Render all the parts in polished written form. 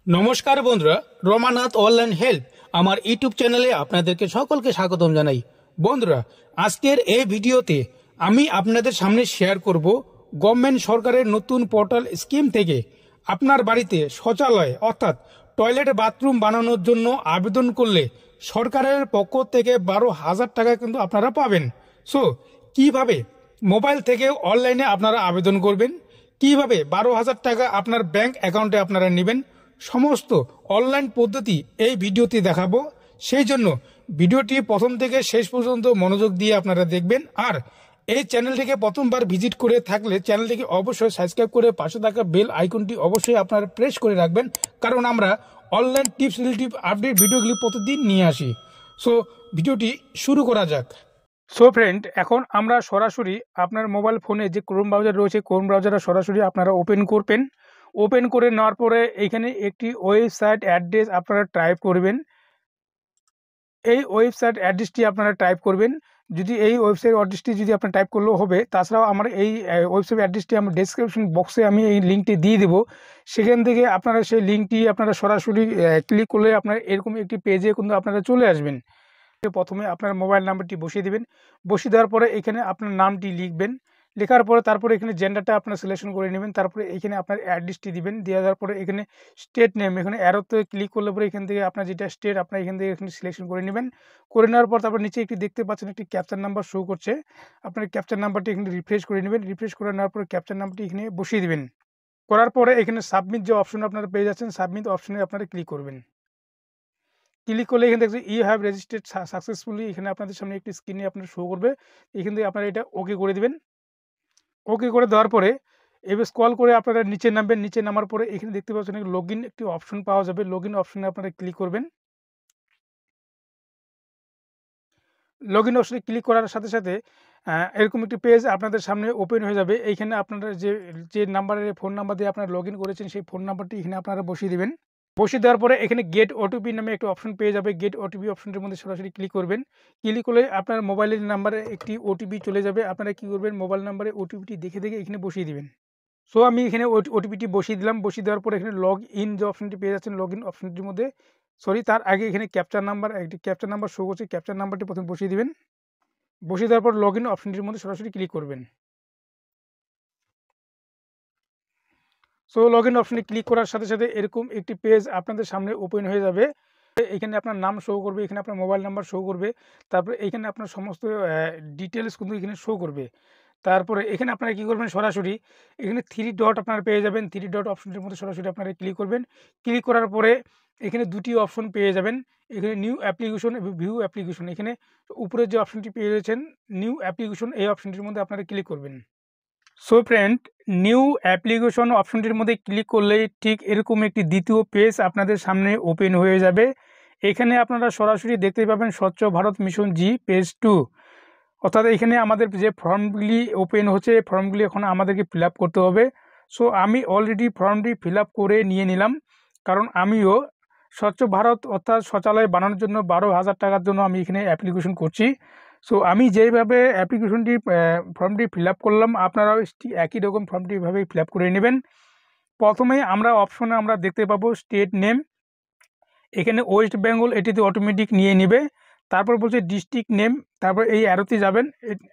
নমস্কার বন্ধুরা, Ramanath online help আমার ইউটিউব চ্যানেলে আপনাদেরকে সকলকে স্বাগতম জানাই। বন্ধুরা, আজকের এই ভিডিওতে আমি আপনাদের সামনে শেয়ার করব গভর্নমেন্ট সরকারের নতুন পোর্টাল স্কিম থেকে আপনার বাড়িতে শৌচালয় অর্থাৎ টয়লেট বাথরুম বানানোর জন্য আবেদন করলে সরকারের পক্ষ থেকে 12,000 টাকা কিন্তু আপনারা পাবেন। সো কিভাবে মোবাইল থেকে অনলাইনে আপনারা আবেদন করবেন, কিভাবে 12,000 টাকা আপনার ব্যাংক অ্যাকাউন্টে আপনারা নেবেন, সমস্ত অনলাইন পদ্ধতি এই ভিডিওতে দেখাবো। সেই জন্য ভিডিওটি প্রথম থেকে শেষ পর্যন্ত মনোযোগ দিয়ে আপনারা দেখবেন। আর এই চ্যানেলটিকে প্রথমবার ভিজিট করে থাকলে চ্যানেলটিকে অবশ্যই সাবস্ক্রাইব করে পাশে থাকা বেল আইকনটি অবশ্যই আপনারা প্রেস করে রাখবেন, কারণ আমরা অনলাইন টিপস রিলেটিভ আপডেট ভিডিওগুলি প্রতিদিন নিয়ে আসি। সো ভিডিওটি শুরু করা যাক। সো ফ্রেন্ড, এখন আমরা সরাসরি আপনার মোবাইল ফোনে যে ক্রোম ব্রাউজার রয়েছে, ক্রোম ব্রাউজারটা সরাসরি আপনারা ওপেন করবেন। ওপেন করে নেওয়ার পরে এখানে একটি ওয়েবসাইট অ্যাড্রেস আপনারা টাইপ করবেন। এই ওয়েবসাইট অ্যাড্রেসটি আপনারা টাইপ করবেন। যদি এই ওয়েবসাইট অ্যাড্রেসটি যদি আপনারা টাইপ করলেও হবে, তাছাড়াও আমার এই ওয়েবসাইট অ্যাড্রেসটি আমার ডেসক্রিপশন বক্সে আমি এই লিঙ্কটি দিয়ে দেবো। সেখান থেকে আপনারা সেই লিঙ্কটি আপনারা সরাসরি ক্লিক করলে আপনার এরকম একটি পেজে কিন্তু আপনারা চলে আসবেন। প্রথমে আপনার মোবাইল নাম্বারটি বসিয়ে দেবেন। বসিয়ে দেওয়ার পরে এখানে আপনার নামটি লিখবেন। লেখার পরে তারপরে এখানে জেন্ডারটা আপনার সিলেকশন করে নেবেন। তারপরে এখানে আপনার অ্যাড্রেসটি দিবেন। দিয়ে দেওয়ার পরে এখানে স্টেট নেম, এখানে অ্যারোতে ক্লিক করলে পরে এখান থেকে আপনার যেটা স্টেট আপনার এখান থেকে এখানে সিলেকশন করে নেবেন। করে নেওয়ার পর তারপর নিচে একটি দেখতে পাচ্ছেন একটি ক্যাপচার নাম্বার শো করছে। আপনার ক্যাপচার নাম্বারটি এখানে রিফ্রেশ করে নেবেন। রিফ্রেশ করে নেওয়ার পরে ক্যাপচার নাম্বারটি এখানে বসিয়ে দেবেন। করার পরে এখানে সাবমিট যে অপশন আপনারা পেয়ে যাচ্ছেন, সাবমিট অপশনে আপনারা ক্লিক করবেন। ক্লিক করলে এখানে দেখছি ইউ হ্যাভ রেজিস্টার্ড সাকসেসফুলি, এখানে আপনাদের সামনে একটি স্ক্রিনে আপনার শো করবে। এখান থেকে আপনারা এটা ওকে করে দেবেন। ওকে করে দেওয়ার পরে এবার স্ক্রল করে আপনারা নিচে নামবেন। নিচে নামার পরে এখানে দেখতে পাচ্ছেন লগ ইন একটি অপশন পাওয়া যাবে। লগ ইন অপশনে আপনারা ক্লিক করবেন। লগ ইন অপশনে ক্লিক করার সাথে সাথে এরকম একটি পেজ আপনাদের সামনে ওপেন হয়ে যাবে। এইখানে আপনারা যে নাম্বারের ফোন নাম্বার দিয়ে আপনারা লগ ইন করেছেন সেই ফোন নাম্বারটি এখানে আপনারা বসিয়ে দেবেন। বসিয়ে দেওয়ার পরে এখানে গেট ওটিপি নামে একটা অপশন পেয়ে যাবে। গেট ওটিপি অপশনটির মধ্যে সরাসরি ক্লিক করবেন। ক্লিক করলে আপনার মোবাইলের নাম্বারে একটি ওটিপি চলে যাবে। আপনারা কী করবেন, মোবাইল নাম্বারে ওটিপিটি দেখে দেখে এখানে বসিয়ে দিবেন। সো আমি এখানে ওটিপিটি বসিয়ে দিলাম। বসিয়ে দেওয়ার পরে এখানে লগ ইন যে অপশনটি পেয়ে যাচ্ছেন, লগ ইন অপশনটির মধ্যে তার আগে এখানে একটি ক্যাপচার নাম্বার শো করছে। ক্যাপচার নাম্বারটি প্রথমে বসিয়ে দিবেন। বসিয়ে দেওয়ার পর লগ ইন অপশনটির মধ্যে সরাসরি ক্লিক করবেন। সো লগ ইন অপশনে ক্লিক করার সাথে সাথে এরকম একটি পেজ আপনাদের সামনে ওপেন হয়ে যাবে। এখানে আপনার নাম শো করবে, এখানে আপনার মোবাইল নাম্বার শো করবে, তারপরে এখানে আপনার সমস্ত ডিটেলস কিন্তু এখানে শো করবে। তারপরে এখানে আপনারা কী করবেন, সরাসরি এখানে 3 ডট আপনারা পেয়ে যাবেন। 3 ডট অপশনটির মধ্যে সরাসরি আপনারা ক্লিক করবেন। ক্লিক করার পরে এখানে দুটি অপশন পেয়ে যাবেন। এখানে নিউ অ্যাপ্লিকেশন এবং ভিউ অ্যাপ্লিকেশন। এখানে উপরের যে অপশনটি পেয়ে যাচ্ছেন নিউ অ্যাপ্লিকেশন, এই অপশনটির মধ্যে আপনারা ক্লিক করবেন। সো ফ্রেন্ড, নিউ অ্যাপ্লিকেশন অপশনটির মধ্যে ক্লিক করলেই ঠিক এরকম একটি দ্বিতীয় পেজ আপনাদের সামনে ওপেন হয়ে যাবে। এখানে আপনারা সরাসরি দেখতে পাবেন স্বচ্ছ ভারত মিশন জি পেজ 2, অর্থাৎ এখানে আমাদের যে ফর্মগুলি ওপেন হচ্ছে এই ফর্মগুলি এখন আমাদেরকে ফিল আপ করতে হবে। সো আমি অলরেডি ফর্মটি ফিল আপ করে নিয়ে নিলাম, কারণ আমিও স্বচ্ছ ভারত অর্থাৎ শৌচালয় বানানোর জন্য 12,000 টাকার জন্য আমি এখানে অ্যাপ্লিকেশন করছি। সো আমি যেইভাবে ফর্মটি ফিল আপ করলাম, আপনারাও একই রকম ফর্মটি এভাবেই ফিল আপ করে নেবেন। প্রথমে আমরা দেখতে পাবো স্টেট নেম। এখানে ওয়েস্ট বেঙ্গল এটিতে অটোমেটিক নিয়ে নেবে। তারপর বলছে ডিস্ট্রিক্ট নেম। তারপর এই অ্যারোতে যাবেন।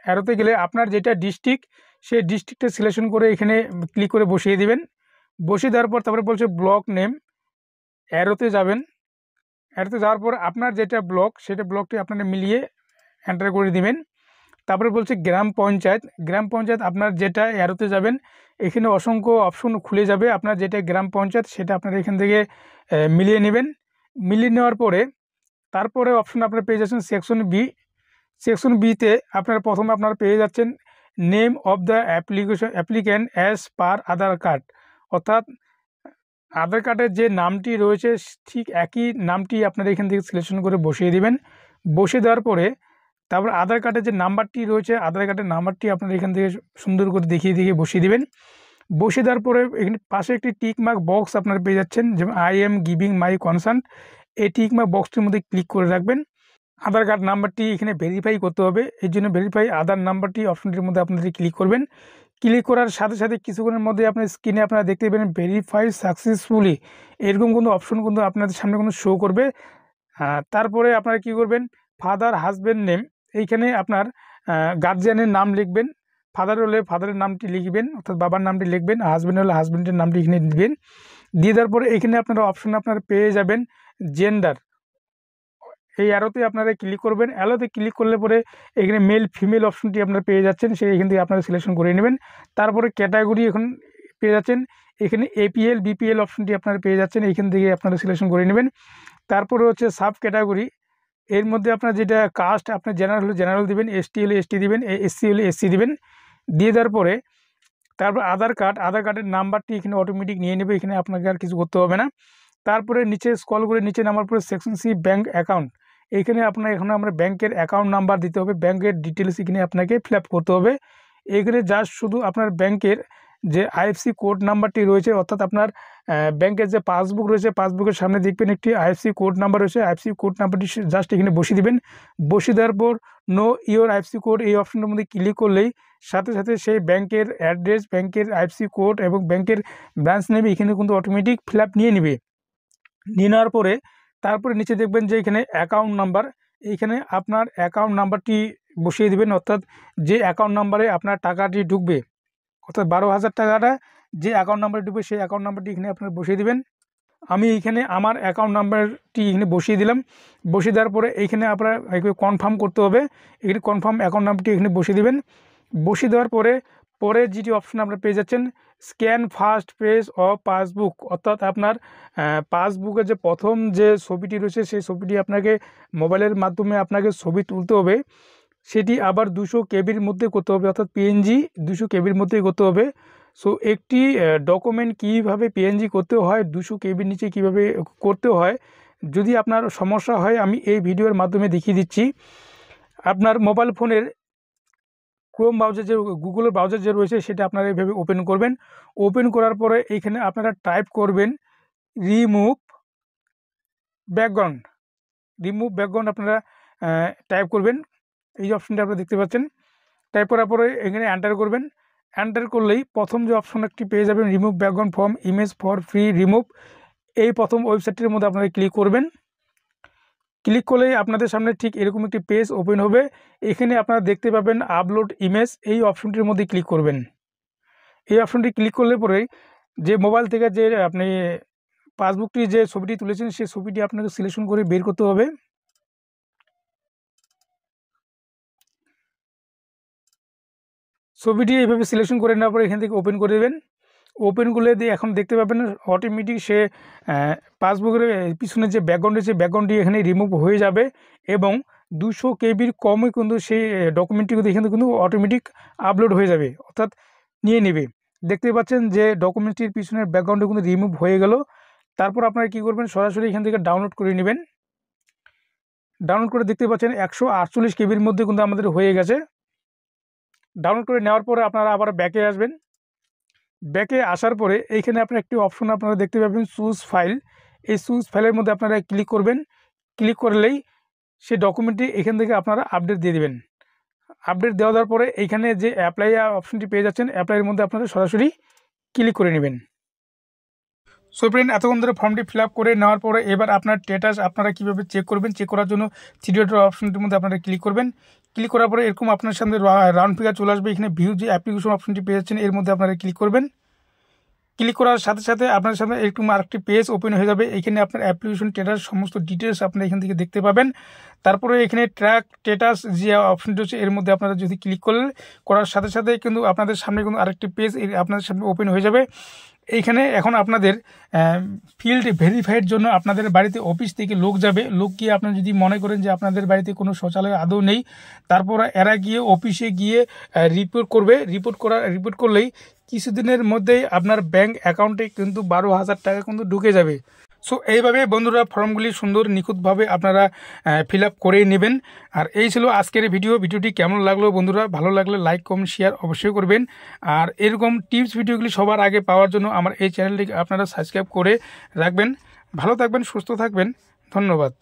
অ্যারোতে গেলে আপনার যেটা ডিস্ট্রিক্ট সেই ডিস্ট্রিক্টটা সিলেকশন করে এখানে ক্লিক করে বসিয়ে দিবেন। বসিয়ে দেওয়ার পর তারপরে বলছে ব্লক নেম। অ্যারোতে যাবেন। অ্যারোতে যাওয়ার পর আপনার যেটা ব্লক সেটা ব্লকটি আপনারা মিলিয়ে এন্টার করে দিবেন। তারপরে বলছে গ্রাম পঞ্চায়েত। গ্রাম পঞ্চায়েত আপনার যেটা অ্যারোতে যাবেন এখানে অসংখ্য অপশন খুলে যাবে। আপনার যেটা গ্রাম পঞ্চায়েত সেটা আপনারা এখান থেকে মিলিয়ে নেবেন। মিলিয়ে নেওয়ার পরে তারপরে অপশন আপনারা পেয়ে যাচ্ছেন সেকশন বি। সেকশন বিতে প্রথমে আপনারা পেয়ে যাচ্ছেন name of the applicant as per Aadhaar card, অর্থাৎ আধার কার্ডের যে নামটি রয়েছে ঠিক একই নামটি আপনারা এখান থেকে সিলেকশন করে বসিয়ে দিবেন। বসিয়ে দেওয়ার পরে তারপর আধার কার্ডের যে নাম্বারটি রয়েছে আধার কার্ডের নাম্বারটি আপনারা এখান থেকে সুন্দর করে দেখিয়ে বসিয়ে দিবেন। বসিয়ে দেওয়ার পরে এখানে পাশে একটি টিক মার্ক বক্স আপনারা পেয়ে যাচ্ছেন, যেমন I am giving my concert. এই টিক মার্ক বক্সটির মধ্যে ক্লিক করে রাখবেন। আধার কার্ড নাম্বারটি এখানে ভেরিফাই করতে হবে, এই জন্য ভেরিফাই আধার নাম্বারটি অপশনটির মধ্যে আপনারা ক্লিক করবেন। ক্লিক করার সাথে সাথে কিছুক্ষণের মধ্যে আপনার স্ক্রিনে আপনারা দেখতে পাবেন ভেরিফাই সাকসেসফুলি এরকম কোনো অপশন কিন্তু আপনাদের সামনে কিন্তু শো করবে। তারপরে আপনারা কি করবেন, ফাদার হাজব্যান্ড নেম, এইখানে আপনার গার্জিয়ানের নাম লিখবেন। ফাদার হলে ফাদারের নামটি লিখবেন, অর্থাৎ বাবার নামটি লিখবেন। হাজব্যান্ড হলে হাজব্যান্ডের নামটি এখানে দিবেন। দিয়ে দেওয়ার পরে এখানে আপনারা অপশন আপনারা পেয়ে যাবেন জেন্ডার। এই অ্যারোতে আপনারা ক্লিক করবেন। অ্যারোতে ক্লিক করলে পরে এখানে মেল ফিমেল অপশনটি আপনারা পেয়ে যাচ্ছেন, সেই এখান থেকে আপনারা সিলেকশন করে নেবেন। তারপরে ক্যাটাগরি এখন পেয়ে যাচ্ছেন, এখানে এপিএল বিপিএল অপশনটি আপনারা পেয়ে যাচ্ছেন, এইখান থেকে আপনারা সিলেকশন করে নেবেন। তারপরে হচ্ছে সাব ক্যাটাগরি, এর মধ্যে আপনার যেটা কাস্ট, আপনার জেনারেল হলে জেনারেল দিবেন, এসটি হলে এসটি দিবেন, এসসি হলে এসসি দিবেন। দিয়ে দেওয়ার পরে তারপর আধার কার্ডের নাম্বারটি এখানে অটোমেটিক নিয়ে নেবে, এখানে আপনাকে আর কিছু করতে হবে না। তারপরে নিচে স্ক্রল করে নিচে নামার পরে সেকশন সি ব্যাঙ্ক অ্যাকাউন্ট, এইখানে আপনার আমরা ব্যাংকের অ্যাকাউন্ট নাম্বার দিতে হবে, ব্যাংকের ডিটেলস এখানে আপনাকে ফিল আপ করতে হবে। এখানে জাস্ট শুধু আপনার ব্যাংকের যে আইএফসি কোড নাম্বারটি রয়েছে, অর্থাৎ আপনার ব্যাংকের যে পাসবুক রয়েছে, পাসবুকের সামনে দেখবেন একটি আইএফসি কোড নাম্বার রয়েছে, আইএফসি কোড নাম্বারটি জাস্ট এখানে বসিয়ে দিবেন। বসিয়ে দেওয়ার পর নো ইওর আইএফসি কোড এই অপশনটার মধ্যে ক্লিক করলেই সাথে সাথে সেই ব্যাংকের অ্যাড্রেস, ব্যাংকের আইএফসি কোড এবং ব্যাংকের ব্রাঞ্চ নেবে এখানে কিন্তু অটোমেটিক ফিল আপ নিয়ে নেবে। নিয়ে নেওয়ার পরে তারপরে নিচে দেখবেন যে এখানে অ্যাকাউন্ট নাম্বার, এইখানে আপনার অ্যাকাউন্ট নাম্বারটি বসিয়ে দেবেন, অর্থাৎ যে অ্যাকাউন্ট নাম্বারে আপনার টাকাটি ঢুকবে, অর্থাৎ 12,000 টাকাটা যে অ্যাকাউন্ট নাম্বারে ঢুকবে সেই অ্যাকাউন্ট নাম্বারটি এখানে আপনারা বসিয়ে দেবেন। আমি এইখানে আমার অ্যাকাউন্ট নাম্বারটি এখানে বসিয়ে দিলাম। বসিয়ে দেওয়ার পরে এইখানে আপনারা কনফার্ম করতে হবে, এখানে কনফার্ম অ্যাকাউন্ট নাম্বারটি এখানে বসিয়ে দেবেন। বসিয়ে দেওয়ার পরে পরে যেটি অপশন আপনারা পেয়ে যাচ্ছেন scan first page of passbook, অর্থাৎ আপনার পাসবুকের যে প্রথম যে ছবিটি রয়েছে সেই ছবিটি আপনাকে মোবাইলের মাধ্যমে আপনাকে ছবি তুলতে হবে, সেটি আবার 200 কেবির মধ্যে করতে হবে, অর্থাৎ পিএনজি 200 কেবির মধ্যেই করতে হবে। সো একটি ডকুমেন্ট কীভাবে পিএনজি করতে হয়, 200 কেবির নিচে কীভাবে করতে হয়, যদি আপনার সমস্যা হয় আমি এই ভিডিওর মাধ্যমে দেখিয়ে দিচ্ছি। আপনার মোবাইল ফোনের ক্রোম ব্রাউজার যে গুগলের ব্রাউজার যে রয়েছে সেটা আপনারা এইভাবে ওপেন করবেন। ওপেন করার পরে এইখানে আপনারা টাইপ করবেন রিমুভ ব্যাকগ্রাউন্ড আপনারা টাইপ করবেন। এই যে অপশনটা আপনারা দেখতে পাচ্ছেন, টাইপ করার পরে এখানে এন্টার করবেন। এন্টার করলেই প্রথম যে অপশন একটি পেয়ে যাবেন remove background from image for free remove, এই প্রথম ওয়েবসাইটটির মধ্যে আপনারা ক্লিক করবেন। ক্লিক করলেই আপনাদের সামনে ঠিক এরকম একটি পেজ ওপেন হবে। এখানে আপনারা দেখতে পাবেন আপলোড ইমেজ, এই অপশনটির মধ্যে ক্লিক করবেন। এই অপশনটি ক্লিক করলে পরে যে মোবাইল থেকে যে আপনি পাসবুকটি যে ছবিটি তুলেছেন সেই ছবিটি আপনাকে সিলেকশন করে বের করতে হবে। ছবিটি এইভাবে সিলেকশন করে নেওয়ার পরে এখান থেকে ওপেন করে দেবেন। ওপেন করলে দিয়ে এখন দেখতে পাবেন অটোমেটিক সে পাসবুকের পিছনে যে ব্যাকগ্রাউন্ড রয়েছে ব্যাকগ্রাউন্ডটি এখানে রিমুভ হয়ে যাবে এবং 200 কেবির কমে কিন্তু সেই ডকুমেন্টটি কিন্তু এখানে কিন্তু অটোমেটিক আপলোড হয়ে যাবে, অর্থাৎ নিয়ে নেবে। দেখতে পাচ্ছেন যে ডকুমেন্টটির পিছনের ব্যাকগ্রাউন্ডে কিন্তু রিমুভ হয়ে গেল। তারপর আপনারা কী করবেন, সরাসরি এখান থেকে ডাউনলোড করে নেবেন। ডাউনলোড করে দেখতে পাচ্ছেন 148 কেবির মধ্যে কিন্তু আমাদের হয়ে গেছে। ডাউনলোড করে নেওয়ার পরে আপনারা আবার ব্যাকে আসবেন। ব্যাকে আসার পরে এইখানে আপনার একটি অপশন আপনারা দেখতে পাবেন চুজ ফাইল, এই চুজ ফাইলের মধ্যে আপনারা ক্লিক করবেন। ক্লিক করলেই সেই ডকুমেন্টটি এখান থেকে আপনারা আপডেট দিয়ে দেবেন। আপডেট দেওয়ার পরে এইখানে যে অ্যাপ্লাই অপশনটি পেয়ে যাচ্ছেন, অ্যাপ্লাইয়ের মধ্যে আপনারা সরাসরি ক্লিক করে নেবেন। সো ফ্রেন্ড, এতক্ষণ ধরে ফর্মটি ফিল আপ করে নেওয়ার পরে এবার আপনার স্ট্যাটাস আপনারা কীভাবে চেক করবেন, চেক করার জন্য থ্রি ডট অপশনটির মধ্যে আপনারা ক্লিক করবেন। ক্লিক করার পরে এরকম আপনার সামনে রাউন্ড ফিগার চলে আসবে। এখানে ভিউ যে অ্যাপ্লিকেশন অপশনটি পেয়ে যাচ্ছেন এর মধ্যে আপনারা ক্লিক করবেন। ক্লিক করার সাথে সাথে আপনার সামনে এরকম আরেকটি পেজ ওপেন হয়ে যাবে। এখানে আপনার অ্যাপ্লিকেশন স্ট্যাটাস সমস্ত ডিটেলস আপনারা এখান থেকে দেখতে পাবেন। তারপরে এখানে ট্র্যাক স্ট্যাটাস যে অপশনটি হচ্ছে এর মধ্যে আপনারা যদি ক্লিক করার সাথে সাথে কিন্তু আপনাদের সামনে কিন্তু আরেকটি পেজ আপনাদের সামনে ওপেন হয়ে যাবে। এইখানে এখন আপনাদের ফিল্ড ভেরিফাইয়ের জন্য আপনাদের বাড়িতে অফিস থেকে লোক যাবে। লোক গিয়ে আপনারা যদি মনে করেন যে আপনাদের বাড়িতে কোনো শৌচালয় আদৌ নেই, তারপর এরা গিয়ে অফিসে গিয়ে রিপোর্ট করবে। রিপোর্ট করলেই কিছুদিনের মধ্যেই আপনার ব্যাংক অ্যাকাউন্টে কিন্তু 12,000 টাকা কিন্তু ঢুকে যাবে। সো এইভাবে বন্ধুরা ফর্মগুলি সুন্দর নিখুঁতভাবে আপনারা ফিল আপ করে নেবেন। আর এই ছিল আজকের ভিডিওটি কেমন লাগলো বন্ধুরা, ভালো লাগলে লাইক কমেন্ট শেয়ার অবশ্যই করবেন। আর এরকম টিপস ভিডিওগুলি সবার আগে পাওয়ার জন্য আমার এই চ্যানেলটিকে আপনারা সাবস্ক্রাইব করে রাখবেন। ভালো থাকবেন, সুস্থ থাকবেন, ধন্যবাদ।